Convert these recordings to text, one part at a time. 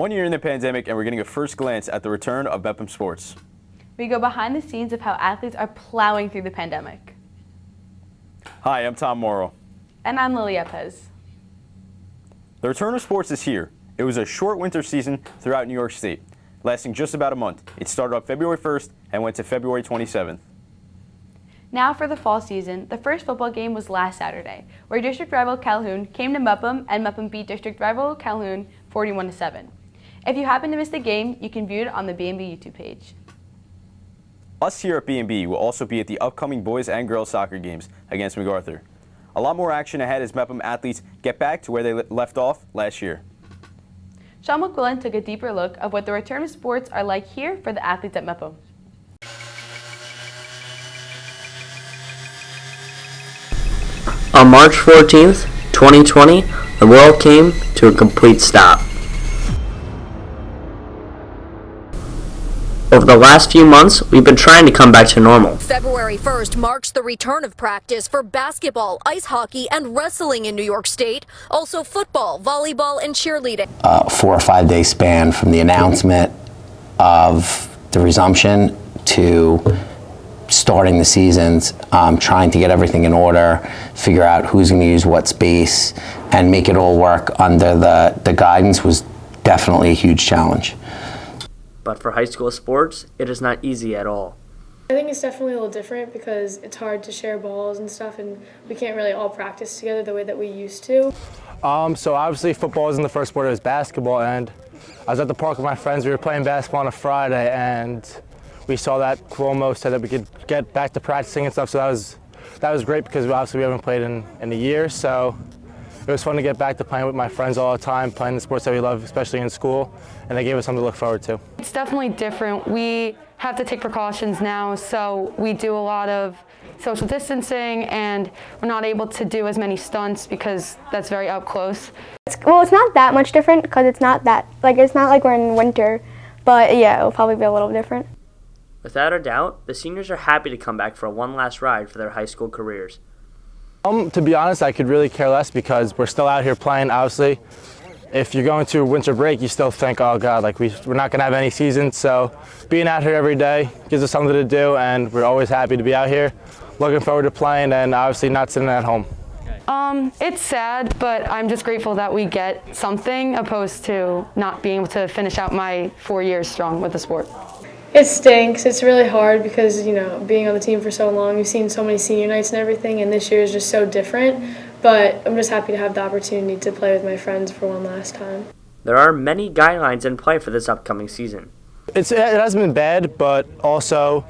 1 year in the pandemic, and we're getting a first glance at the return of Mepham sports. We go behind the scenes of how athletes are plowing through the pandemic. Hi, I'm Tom Morrow. And I'm Lily Epez. The return of sports is here. It was a short winter season throughout New York State, lasting just about a month. It started on February 1st and went to February 27th. Now for the fall season, the first football game was last Saturday, where district rival Calhoun came to Mepham and Mepham beat district rival Calhoun 41-7. If you happen to miss the game, you can view it on the B&B YouTube page. Us here at B&B will also be at the upcoming boys and girls soccer games against MacArthur. A lot more action ahead as Mepham athletes get back to where they left off last year. Sean McQuillan took a deeper look of what the return of sports are like here for the athletes at Mepham. On March 14th, 2020, the world came to a complete stop. Over the last few months, we've been trying to come back to normal. February 1st marks the return of practice for basketball, ice hockey, and wrestling in New York State. Also football, volleyball, and cheerleading. 4 or 5 day span from the announcement of the resumption to starting the seasons, trying to get everything in order, figure out who's going to use what space, and make it all work under the guidance was definitely a huge challenge. But for high school sports, it is not easy at all. I think it's definitely a little different because it's hard to share balls and stuff, and we can't really all practice together the way that we used to. So obviously football isn't the first sport, it was basketball, and I was at the park with my friends. We were playing basketball on a Friday, and we saw that Cuomo said that we could get back to practicing and stuff, so that was great because obviously we haven't played in a year, so it was fun to get back to playing with my friends all the time, playing the sports that we love, especially in school, and they gave us something to look forward to. It's definitely different. We have to take precautions now, so we do a lot of social distancing, and we're not able to do as many stunts because that's very up close. It's not that much different because it's not like we're in winter, but yeah, it'll probably be a little different. Without a doubt, the seniors are happy to come back for one last ride for their high school careers. To be honest, I could really care less because we're still out here playing, obviously. If you're going to winter break, you still think, oh God, like we're not going to have any season. So being out here every day gives us something to do, and we're always happy to be out here. Looking forward to playing and obviously not sitting at home. It's sad, but I'm just grateful that we get something opposed to not being able to finish out my 4 years strong with the sport. It stinks. It's really hard because, being on the team for so long, you've seen so many senior nights and everything, and this year is just so different. But I'm just happy to have the opportunity to play with my friends for one last time. There are many guidelines in play for this upcoming season. It hasn't been bad, but also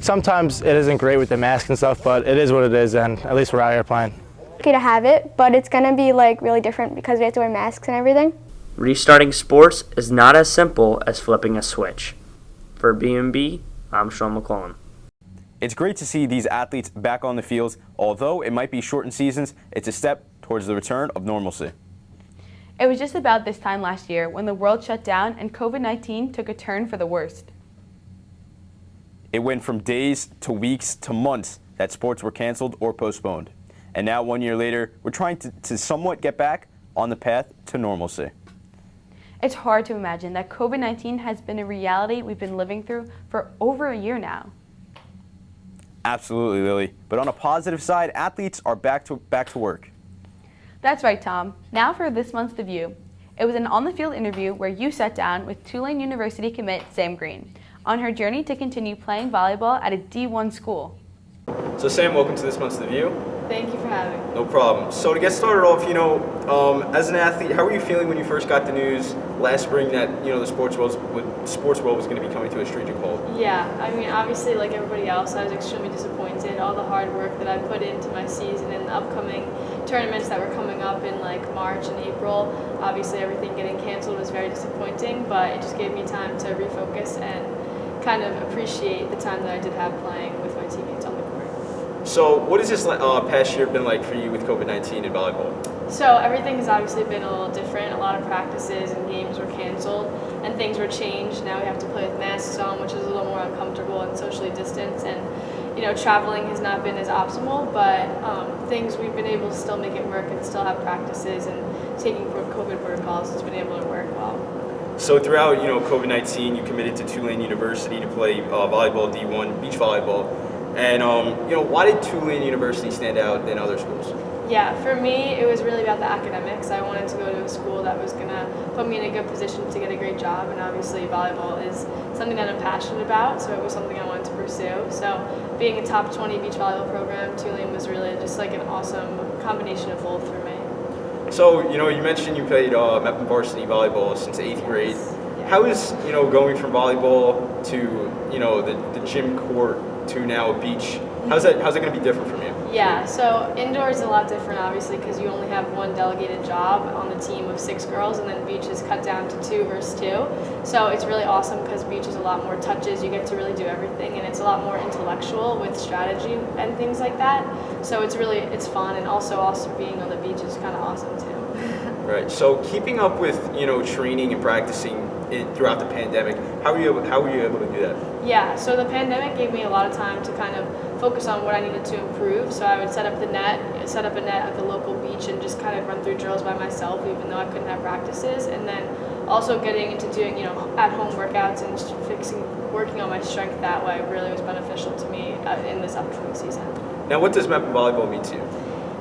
sometimes it isn't great with the mask and stuff, but it is what it is, and at least we're out here playing. Okay to have it, but it's going to be really different because we have to wear masks and everything. Restarting sports is not as simple as flipping a switch. For B&B, I'm Sean McQuillan. It's great to see these athletes back on the fields. Although it might be shortened seasons, it's a step towards the return of normalcy. It was just about this time last year when the world shut down and COVID-19 took a turn for the worst. It went from days to weeks to months that sports were canceled or postponed. And now 1 year later, we're trying to somewhat get back on the path to normalcy. It's hard to imagine that COVID-19 has been a reality we've been living through for over a year now. Absolutely, Lily. But on a positive side, athletes are back to work. That's right, Tom. Now for this month's The View. It was an on-the-field interview where you sat down with Tulane University commit Sam Green on her journey to continue playing volleyball at a D1 school. So Sam, welcome to this month's The View. Thank you for having me. No problem. So to get started off, as an athlete, how were you feeling when you first got the news last spring that, the sports world was going to be coming to a screeching halt? Yeah, obviously like everybody else, I was extremely disappointed. All the hard work that I put into my season and the upcoming tournaments that were coming up in March and April, obviously everything getting canceled was very disappointing, but it just gave me time to refocus and kind of appreciate the time that I did have playing with my teammates on the court. So what has this past year been like for you with COVID-19 in volleyball? So everything has obviously been a little different. A lot of practices and games were canceled and things were changed. Now we have to play with masks on, which is a little more uncomfortable and socially distanced. And traveling has not been as optimal, but things we've been able to still make it work and still have practices and taking COVID protocols. It's been able to work well. So throughout, COVID-19, you committed to Tulane University to play volleyball D1, beach volleyball. And, why did Tulane University stand out than other schools? Yeah, for me, it was really about the academics. I wanted to go to a school that was going to put me in a good position to get a great job, and obviously volleyball is something that I'm passionate about, so it was something I wanted to pursue. So being a top 20 beach volleyball program, Tulane was really just like an awesome combination of both for me. So, you mentioned you played McQuillan varsity volleyball since 8th grade. Yeah. How is, going from volleyball to, the gym court to now a beach? How's that going to be different from you? Yeah, so indoor is a lot different, obviously, because you only have one delegated job on the team of 6 girls, and then beach is cut down to 2 versus 2. So it's really awesome because beach is a lot more touches. You get to really do everything, and it's a lot more intellectual with strategy and things like that. So it's fun, and also being on the beach is kind of awesome too. Right. So keeping up with training and practicing throughout the pandemic, how were you able to do that? Yeah. So the pandemic gave me a lot of time to kind of focus on what I needed to improve. So I would set up a net at the local beach and just kind of run through drills by myself, even though I couldn't have practices. And then also getting into doing at-home workouts and working on my strength that way really was beneficial to me in this upcoming season. Now, what does McQuillan volleyball mean to you?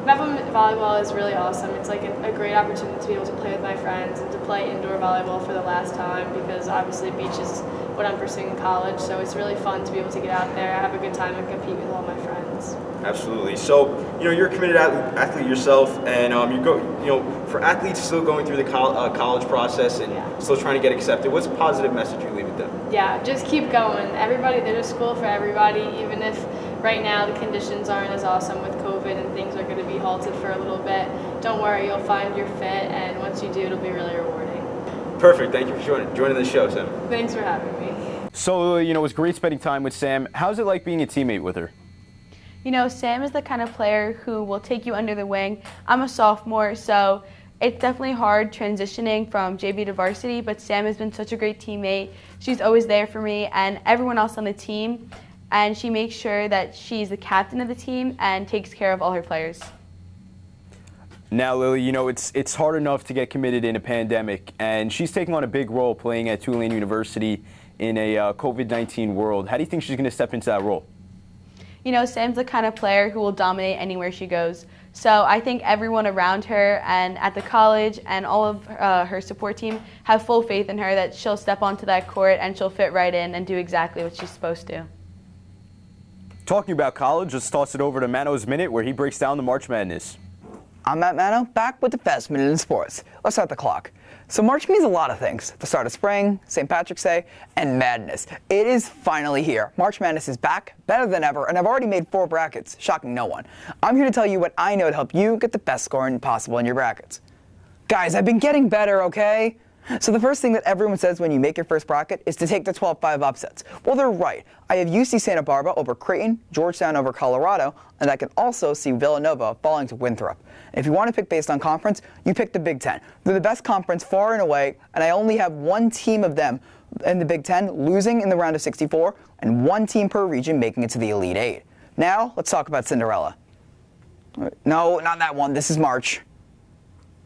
McQuillan volleyball is really awesome. It's like a great opportunity to be able to play with my friends and to play indoor volleyball for the last time, because obviously beach is what I'm pursuing in college. So it's really fun to be able to get out there, have a good time, and compete with all my friends. Absolutely. So you're a committed athlete yourself, and for athletes still going through the college process and still trying to get accepted, what's a positive message you leave with them? Yeah, just keep going. There's a school for everybody, even if right now the conditions aren't as awesome with COVID and things are going to be halted for a little bit. Don't worry, you'll find your fit, and once you do, it'll be really rewarding. Perfect. Thank you for joining the show, Sam. Thanks for having me. So, it was great spending time with Sam. How's it like being a teammate with her? Sam is the kind of player who will take you under the wing. I'm a sophomore, so it's definitely hard transitioning from JV to varsity, but Sam has been such a great teammate. She's always there for me and everyone else on the team, and she makes sure that she's the captain of the team and takes care of all her players. Now, Lily, it's hard enough to get committed in a pandemic, and she's taking on a big role playing at Tulane University in a COVID-19 world. How do you think she's going to step into that role? Sam's the kind of player who will dominate anywhere she goes. So I think everyone around her and at the college and all of her support team have full faith in her that she'll step onto that court and she'll fit right in and do exactly what she's supposed to. Talking about college, let's toss it over to Manno's Minute, where he breaks down the March Madness. I'm Matt Manno, back with the best minute in sports. Let's start the clock. So March means a lot of things. The start of spring, St. Patrick's Day, and madness. It is finally here. March Madness is back, better than ever, and I've already made 4 brackets, shocking no one. I'm here to tell you what I know to help you get the best scoring possible in your brackets. Guys, I've been getting better, okay? So the first thing that everyone says when you make your first bracket is to take the 12-5 upsets. Well, they're right. I have UC Santa Barbara over Creighton, Georgetown over Colorado, and I can also see Villanova falling to Winthrop. And if you want to pick based on conference, you pick the Big Ten. They're the best conference far and away, and I only have one team of them in the Big Ten losing in the round of 64, and one team per region making it to the Elite 8. Now, let's talk about Cinderella. No, not that one. This is March.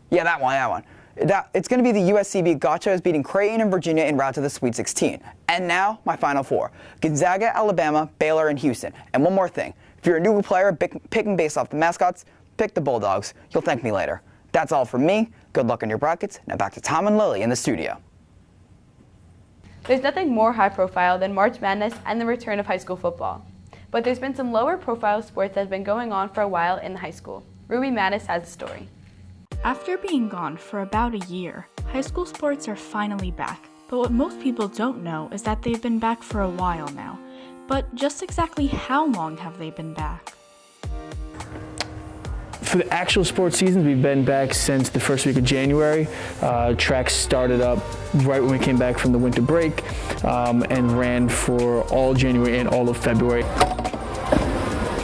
Yeah, that one. It's going to be the USCB Gauchos beating Creighton and Virginia en route to the Sweet 16. And now, my final 4. Gonzaga, Alabama, Baylor, and Houston. And one more thing. If you're a new player picking based off the mascots, pick the Bulldogs. You'll thank me later. That's all from me. Good luck on your brackets. Now back to Tom and Lily in the studio. There's nothing more high profile than March Madness and the return of high school football. But there's been some lower profile sports that have been going on for a while in the high school. Ruby Mattis has a story. After being gone for about a year, high school sports are finally back. But what most people don't know is that they've been back for a while now. But just exactly how long have they been back? For the actual sports seasons, we've been back since the first week of January. Track started up right when we came back from the winter break and ran for all January and all of February.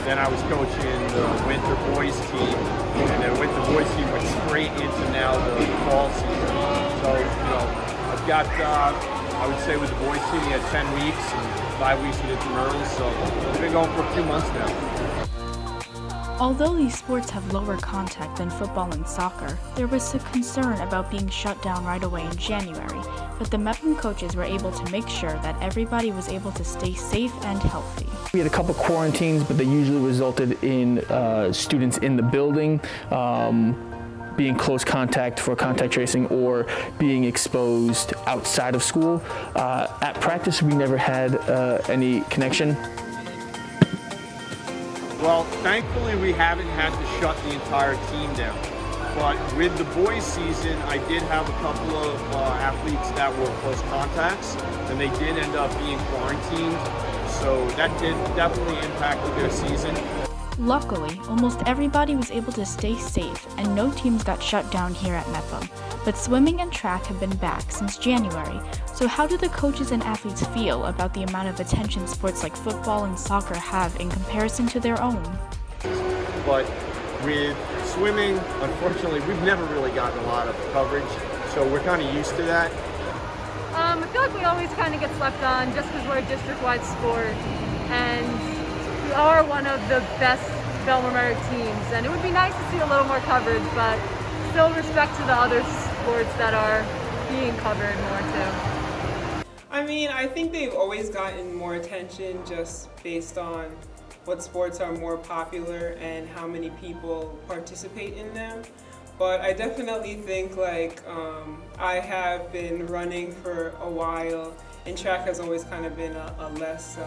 Then I was coaching the winter boys team, and the winter boys team went straight into now the fall season. So, I've got, I would say with the boys team, we had 10 weeks and 5 weeks with intramurals, so we've been going for a few months now. Although these sports have lower contact than football and soccer, there was a concern about being shut down right away in January, but the Mepham coaches were able to make sure that everybody was able to stay safe and healthy. We had a couple quarantines, but they usually resulted in students in the building being close contact for contact tracing or being exposed outside of school. At practice, we never had any connection. Well, thankfully we haven't had to shut the entire team down. But with the boys season, I did have a couple of athletes that were close contacts, and they did end up being quarantined. So that did definitely impacted their season. Luckily, almost everybody was able to stay safe and no teams got shut down here at Mepham. But swimming and track have been back since January. So how do the coaches and athletes feel about the amount of attention sports like football and soccer have in comparison to their own? But with swimming, unfortunately, we've never really gotten a lot of coverage, so we're kind of used to that. I feel like we always kind of get slept on just because we're a district-wide sport, and we are one of the best Bellmore-Merrick teams, and it would be nice to see a little more coverage, but still respect to the other sports that are being covered more too. I mean, I think they've always gotten more attention just based on what sports are more popular and how many people participate in them. But I definitely think I have been running for a while, and track has always kind of been a less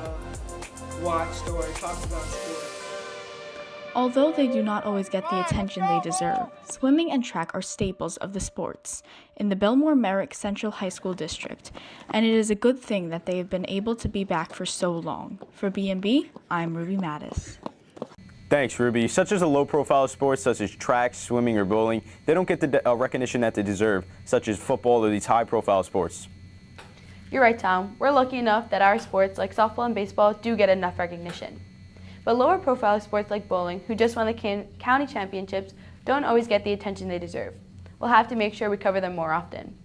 watched or talked about sport. Although they do not always get the attention they deserve, swimming and track are staples of the sports in the Bellmore-Merrick Central High School District, and it is a good thing that they have been able to be back for so long. For B&B, I'm Ruby Mattis. Thanks, Ruby. Such as a low-profile sports such as track, swimming, or bowling, they don't get the recognition that they deserve, such as football or these high-profile sports. You're right, Tom. We're lucky enough that our sports like softball and baseball do get enough recognition. But lower-profile sports like bowling, who just won the county championships, don't always get the attention they deserve. We'll have to make sure we cover them more often.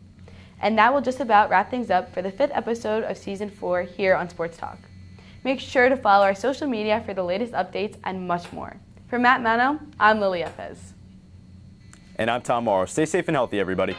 And that will just about wrap things up for the 5th episode of Season 4 here on Sports Talk. Make sure to follow our social media for the latest updates and much more. For Matt Manno, I'm Lily Epez. And I'm Tom Morrow. Stay safe and healthy, everybody.